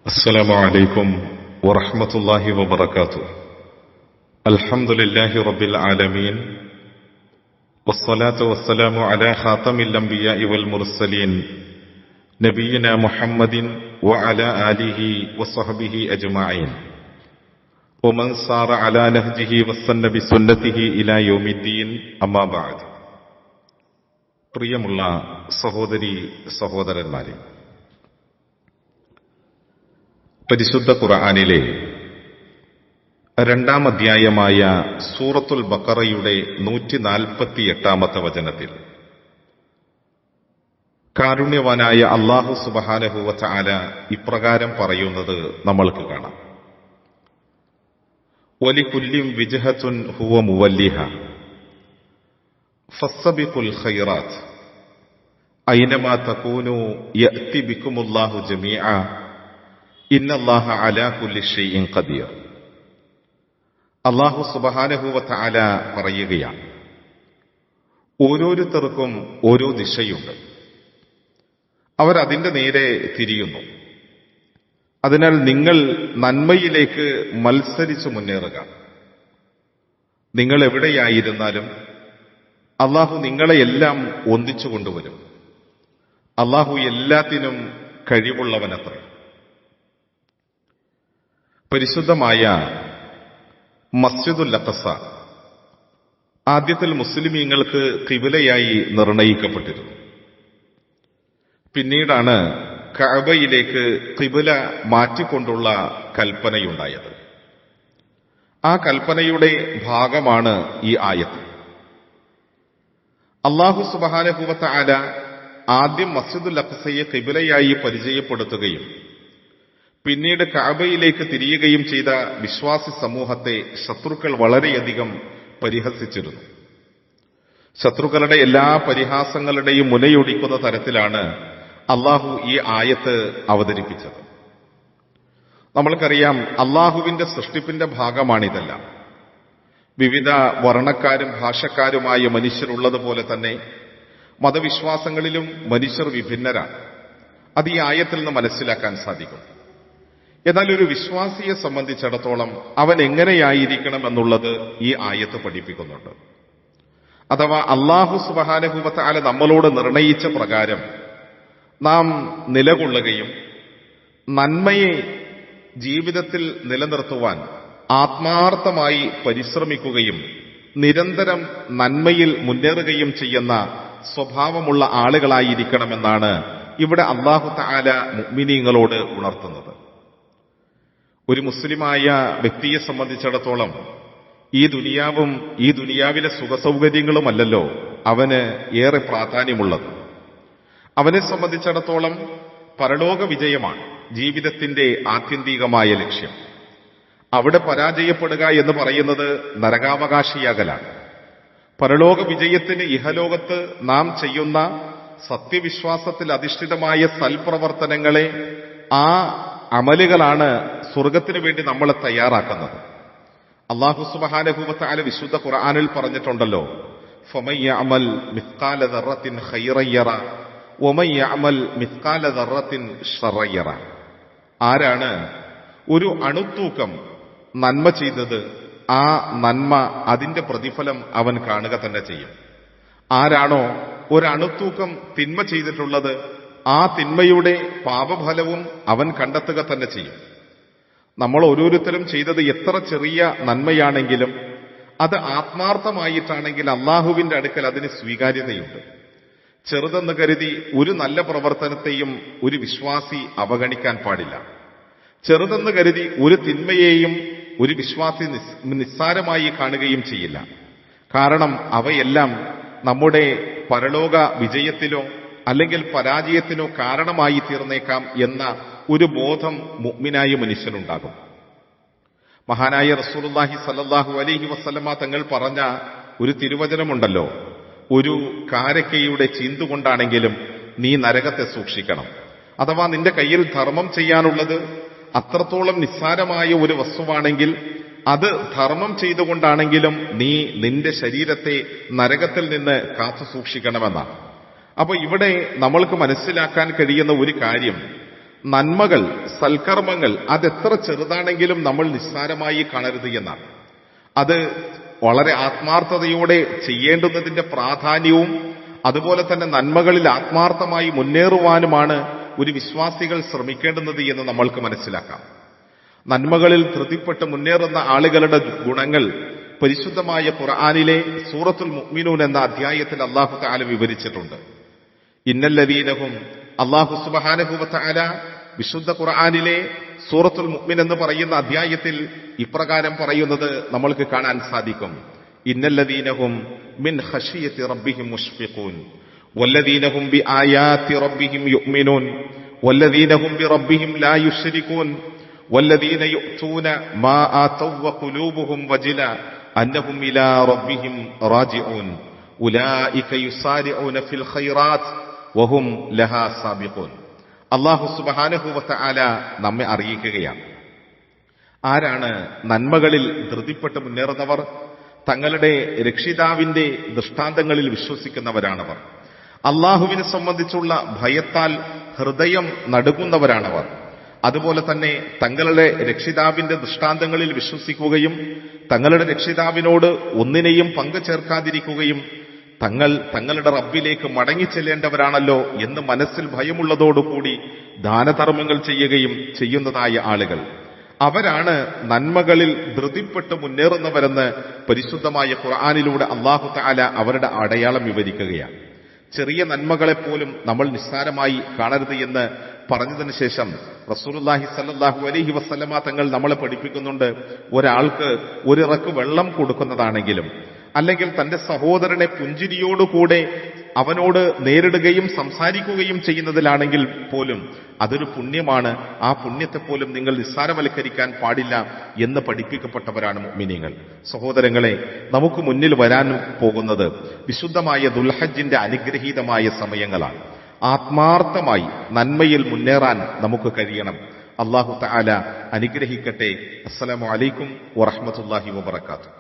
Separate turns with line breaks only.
السلام عليكم ورحمة الله وبركاته. الحمد لله رب العالمين، والصلاة والسلام على خاتم الأنبياء والمرسلين نبينا محمد وعلى آله وصحبه أجمعين، ومن سار على نهجه واستنى بسنته إلى يوم الدين. أما بعد. പ്രിയമുള്ള സഹോദരീ സഹോദരന്മാരെ, പരിശുദ്ധ ഖുർആനിലെ 2-ാം അധ്യായമായ സൂറത്തുൽ ബഖറയുടെ 148-ാമത്തെ വചനത്തിൽ കാരുണ്യവാനായ അല്ലാഹു സുബ്ഹാനഹു വ തആല ഇപ്രകാരം പറയുന്നത് നമ്മൾക്ക് കാണാം. വലികുല്ലിൻ വിജ്ഹത്തുൻ ഹുവ മുവല്ലിഹ ഫസ്സബിഖുൽ ഖൈറാത്ത് ഐനമാ തകൂനു യഅതി ബികുമുല്ലാഹു ജമീഅ ഇന്നല്ലാഹ അലാ കുല്ലി ഷൈഇൻ ഖദീർ. അല്ലാഹു സുബ്ഹാനഹു വ തആല പറയുകയാണ്, ഓരോരുത്തർക്കും ഓരോ ദിശയുണ്ട്, അവരതിന്റെ നേരെ തിരിയുന്നു. അതിനാൽ നിങ്ങൾ നന്മയിലേക്ക് മത്സരിച്ചു മുന്നേറുക. നിങ്ങൾ എവിടെയായിരുന്നാലും അല്ലാഹു നിങ്ങളെയെല്ലാം ഒന്നിച്ചു കൊണ്ടുവരും. അല്ലാഹു എല്ലാത്തിനും കഴിവുള്ളവനത്രേ. പരിശുദ്ധമായ മസ്ജിദുൽ അഖ്സ ആദ്യത്തിൽ മുസ്ലിമീങ്ങൾക്ക് ഖിബലയായി നിർണയിക്കപ്പെട്ടിരുന്നു. പിന്നീടാണ് കഅബയിലേക്ക് ഖിബല മാറ്റിക്കൊണ്ടുള്ള കൽപ്പനയുണ്ടായത്. ആ കൽപ്പനയുടെ ഭാഗമാണ് ഈ ആയത്ത്. അല്ലാഹു സുബ്ഹാനഹു വ തആല ആദ്യം മസ്ജിദുൽ അഖ്സയെ ഖിബലയായി പരിചയപ്പെടുത്തുകയും പിന്നീട് കഅബയിലേക്ക് തിരിയുകയും ചെയ്ത വിശ്വാസി സമൂഹത്തെ ശത്രുക്കൾ വളരെയധികം പരിഹസിച്ചിരുന്നു. ശത്രുക്കളുടെ എല്ലാ പരിഹാസങ്ങളുടെയും മുനയൊടിക്കുന്ന തരത്തിലാണ് അല്ലാഹു ഈ ആയത്ത് അവതരിപ്പിച്ചത്. നമ്മൾക്കറിയാം, അല്ലാഹുവിന്റെ സൃഷ്ടിപ്പിന്റെ ഭാഗമാണിതെല്ലാം. വിവിധ വർണ്ണക്കാരും ഭാഷക്കാരുമായ മനുഷ്യരുള്ളതുപോലെ തന്നെ മതവിശ്വാസങ്ങളിലും മനുഷ്യർ വിഭിന്നരാണ്. അത് ഈ ആയത്തിൽ നിന്ന് മനസ്സിലാക്കാൻ സാധിക്കും. എന്നാൽ ഒരു വിശ്വാസിയെ സംബന്ധിച്ചിടത്തോളം അവൻ എങ്ങനെയായിരിക്കണം എന്നുള്ളത് ഈ ആയത്ത് പഠിപ്പിക്കുന്നുണ്ട്. അഥവാ അല്ലാഹു സുബ്ഹാനഹു വ തആല നമ്മളോട് നിർണയിച്ച പ്രകാരം നാം നിലകൊള്ളുകയും നന്മയെ ജീവിതത്തിൽ നിലനിർത്തുവാൻ ആത്മാർത്ഥമായി പരിശ്രമിക്കുകയും നിരന്തരം നന്മയിൽ മുന്നേറുകയും ചെയ്യുന്ന സ്വഭാവമുള്ള ആളുകളായിരിക്കണമെന്നാണ് ഇവിടെ അല്ലാഹു തആല മുഅ്മിനീങ്ങളോട് ഉണർത്തുന്നത്. ഒരു മുസ്ലിമായ വ്യക്തിയെ സംബന്ധിച്ചിടത്തോളം ഈ ദുനിയാവും ഈ ദുനിയാവിലെ സുഖസൗകര്യങ്ങളുമല്ലല്ലോ അവന് ഏറെ പ്രാധാന്യമുള്ളത്. അവനെ സംബന്ധിച്ചിടത്തോളം പരലോക വിജയമാണ് ജീവിതത്തിന്റെ ആത്യന്തികമായ ലക്ഷ്യം. അവിടെ പരാജയപ്പെടുക എന്ന് പറയുന്നത് നരകാവകാശിയാകലാണ്. പരലോക വിജയത്തിന് ഇഹലോകത്ത് നാം ചെയ്യുന്ന സത്യവിശ്വാസത്തിൽ അധിഷ്ഠിതമായ സൽപ്രവർത്തനങ്ങളെ, ആ അമലുകളാണ് സ്വർഗത്തിനു വേണ്ടി നമ്മളെ തയ്യാറാക്കുന്നത്. അല്ലാഹു സുബ്ഹാനഹു വ തആല വിശുദ്ധ ഖുർആനിൽ പറഞ്ഞിട്ടുണ്ടല്ലോ, ഫമൻ യഅമൽ മിസ്കാല ദർറത്തിൻ ഖൈറൻ യറ വമൻ യഅമൽ മിസ്കാല ദർറത്തിൻ ശർറൻ യറ. ആരാണ് ഒരു അണുത്തൂക്കം നന്മ ചെയ്തത്, ആ നന്മ അതിന്റെ പ്രതിഫലം അവൻ കാണുക തന്നെ ചെയ്യും. ആരാണോ ഒരു അണുത്തൂക്കം തിന്മ ചെയ്തിട്ടുള്ളത്, ആ തിന്മയുടെ പാപഫലവും അവൻ കണ്ടെത്തുക തന്നെ ചെയ്യും. നമ്മൾ ഓരോരുത്തരും ചെയ്തത് എത്ര ചെറിയ നന്മയാണെങ്കിലും അത് ആത്മാർത്ഥമായിട്ടാണെങ്കിൽ അല്ലാഹുവിന്റെ അടുക്കൽ അതിന് സ്വീകാര്യതയുണ്ട്. ചെറുതെന്ന് കരുതി ഒരു നല്ല പ്രവർത്തനത്തെയും ഒരു വിശ്വാസി അവഗണിക്കാൻ പാടില്ല. ചെറുതെന്ന് കരുതി ഒരു തിന്മയെയും ഒരു വിശ്വാസി നിസ്സാരമായി കാണുകയും ചെയ്യില്ല. കാരണം അവയെല്ലാം നമ്മുടെ പരലോക വിജയത്തിലോ അല്ലെങ്കിൽ പരാജയത്തിനോ കാരണമായി തീർന്നേക്കാം എന്ന ഒരു ബോധം മുഅ്മിനായ മനുഷ്യനുണ്ടാകും. മഹാനായ റസൂലുള്ളാഹി സ്വല്ലല്ലാഹു അലൈഹി വസല്ലമ തങ്ങൾ പറഞ്ഞ ഒരു തിരുവചനമുണ്ടല്ലോ, ഒരു കാരക്കയുടെ ചീന്തുകൊണ്ടാണെങ്കിലും നീ നരകത്തെ സൂക്ഷിക്കണം. അഥവാ നിന്റെ കയ്യിൽ ധർമ്മം ചെയ്യാനുള്ളത് അത്രത്തോളം നിസ്സാരമായ ഒരു വസ്തുവാണെങ്കിൽ അത് ധർമ്മം ചെയ്തുകൊണ്ടാണെങ്കിലും നീ നിന്റെ ശരീരത്തെ നരകത്തിൽ നിന്ന് കാത്തു സൂക്ഷിക്കണമെന്നാണ്. അപ്പൊ ഇവിടെ നമ്മൾക്ക് മനസ്സിലാക്കാൻ കഴിയുന്ന ഒരു കാര്യം, നന്മകൾ, സൽക്കർമ്മങ്ങൾ അതെത്ര ചെറുതാണെങ്കിലും നമ്മൾ നിസ്സാരമായി കാണരുത് എന്നാണ്. അത് വളരെ ആത്മാർത്ഥതയോടെ ചെയ്യേണ്ടുന്നതിന്റെ പ്രാധാന്യവും അതുപോലെ തന്നെ നന്മകളിൽ ആത്മാർത്ഥമായി മുന്നേറുവാനുമാണ് ഒരു വിശ്വാസികൾ ശ്രമിക്കേണ്ടുന്നത് എന്ന് നമ്മൾക്ക് മനസ്സിലാക്കാം. നന്മകളിൽ ധൃതിപ്പെട്ട് മുന്നേറുന്ന ആളുകളുടെ ഗുണങ്ങൾ പരിശുദ്ധമായ ഖുർആനിലെ സൂറത്തുൽ മുഅ്മിനൂൻ എന്ന അധ്യായത്തിൽ അല്ലാഹു തആല വിവരിച്ചിട്ടുണ്ട്. ഇന്നല്ലദീനഹും അല്ലാഹു സുബ്ഹാനഹു വ തആല വിശുദ്ധ ഖുർആനിലെ സൂറത്തുൽ മുഅ്മിൻ എന്ന് പറയുന്ന അധ്യായത്തിൽ ഇപ്രകാരം പറയുന്നത് നമ്മൾക്ക് കാണാൻ സാധിക്കും. ഇന്നല്ലദീനഹും മിൻ ഖശിയത്തി റബ്ബിഹിം മുഷ്ഫിഖൂൻ വല്ലദീനഹും ബിആയാതി റബ്ബിഹിം യുഅ്മിനൂൻ വല്ലദീനഹും ബിറബ്ബിഹിം ലാ യുശ്രികൂൻ വല്ലദീന യുഅ്തൂന മാ ആതൗ വഖുലൂബുഹും വജില അന്നഹും ഇലാ റബ്ബിഹിം റാജിഊൻ ഉലൈക യുസാരിഊന ഫിൽ ഖൈറാത്ത് വഹും ലഹാ സാബിഖൂൻ. അല്ലാഹു സുബ്ഹാനഹു വ തആല നമ്മെ അറിയിക്കുകയാണ്. ആരാണ് നന്മകളിൽ ധൃതിപ്പെട്ട് മുന്നേറുന്നവർ? തങ്ങളുടെ രക്ഷിതാവിന്റെ ദൃഷ്ടാന്തങ്ങളിൽ വിശ്വസിക്കുന്നവരാണവർ. അള്ളാഹുവിനെ സംബന്ധിച്ചുള്ള ഭയത്താൽ ഹൃദയം നടുങ്ങുന്നവരാണവർ. അതുപോലെ തന്നെ തങ്ങളുടെ രക്ഷിതാവിന്റെ ദൃഷ്ടാന്തങ്ങളിൽ വിശ്വസിക്കുകയും തങ്ങളുടെ രക്ഷിതാവിനോട് ഒന്നിനെയും പങ്കു ചേർക്കാതിരിക്കുകയും തങ്ങളുടെ റബ്ബിലേക്ക് മടങ്ങിച്ചെല്ലേണ്ടവരാണല്ലോ എന്ന് മനസ്സിൽ ഭയമുള്ളതോടുകൂടി ദാനധർമ്മങ്ങൾ ചെയ്യുകയും ചെയ്യുന്നതായ ആളുകൾ, അവരാണ് നന്മകളിൽ ധൃതിപ്പെട്ട് മുന്നേറുന്നവരെന്ന് പരിശുദ്ധമായ ഖുർആനിലൂടെ അല്ലാഹു തആല അവരുടെ അടയാളം വിവരിക്കുകയാണ്. ചെറിയ നന്മകളെപ്പോലും നമ്മൾ നിസ്സാരമായി കാണരുത് എന്ന് പറഞ്ഞതിന് ശേഷം റസൂലുള്ളാഹി സ്വല്ലല്ലാഹു അലൈഹി വസല്ലമ തങ്ങൾ നമ്മളെ പഠിപ്പിക്കുന്നുണ്ട്, ഒരാൾക്ക് ഒരിറക്ക് വെള്ളം കൊടുക്കുന്നതാണെങ്കിലും അല്ലെങ്കിൽ തന്റെ സഹോദരനെ പുഞ്ചിരിയോടുകൂടെ അവനോട് നേരിടുകയും സംസാരിക്കുകയും ചെയ്യുന്നതിലാണെങ്കിൽ പോലും അതൊരു പുണ്യമാണ്. ആ പുണ്യത്തെ പോലും നിങ്ങൾ നിസ്സാരവൽക്കരിക്കാൻ പാടില്ല എന്ന് പഠിപ്പിക്കപ്പെട്ടവരാണ് മുഅ്മിനീങ്ങൾ. സഹോദരങ്ങളെ, നമുക്ക് മുന്നിൽ വരാൻ പോകുന്നത് വിശുദ്ധമായ ദുൽഹജ്ജിന്റെ അനുഗ്രഹീതമായ സമയങ്ങളാണ്. ആത്മാർത്ഥമായി നന്മയിൽ മുന്നേറാൻ നമുക്ക് കഴിയണം. അല്ലാഹു തആല അനുഗ്രഹിക്കട്ടെ. അസ്സലാമു അലൈക്കും വറഹ്മത്തുള്ളാഹി വബറകാതുഹു.